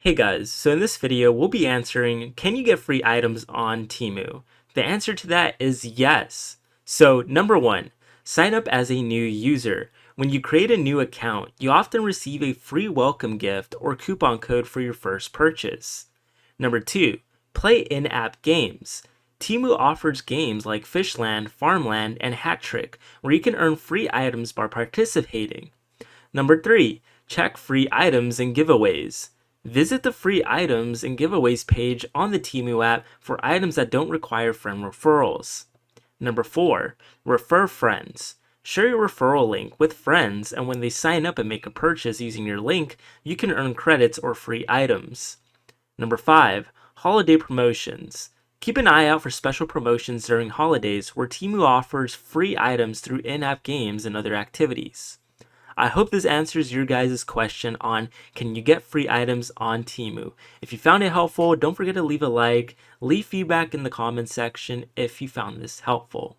Hey guys, so in this video we'll be answering, can you get free items on Temu? The answer to that is yes. So number one, sign up as a new user. When you create a new account, you often receive a free welcome gift or coupon code for your first purchase. Number two, play in-app games. Temu offers games like Fishland, Farmland, and Hat Trick, where you can earn free items by participating. Number three, check free items and giveaways. Visit the free items and giveaways page on the Temu app for items that don't require friend referrals. Number four, refer friends. Share your referral link with friends, and when they sign up and make a purchase using your link, you can earn credits or free items. Number five, holiday promotions. Keep an eye out for special promotions during holidays where Temu offers free items through in-app games and other activities. I hope this answers your guys' question on can you get free items on Temu. If you found it helpful, don't forget to leave a like, leave feedback in the comments section if you found this helpful.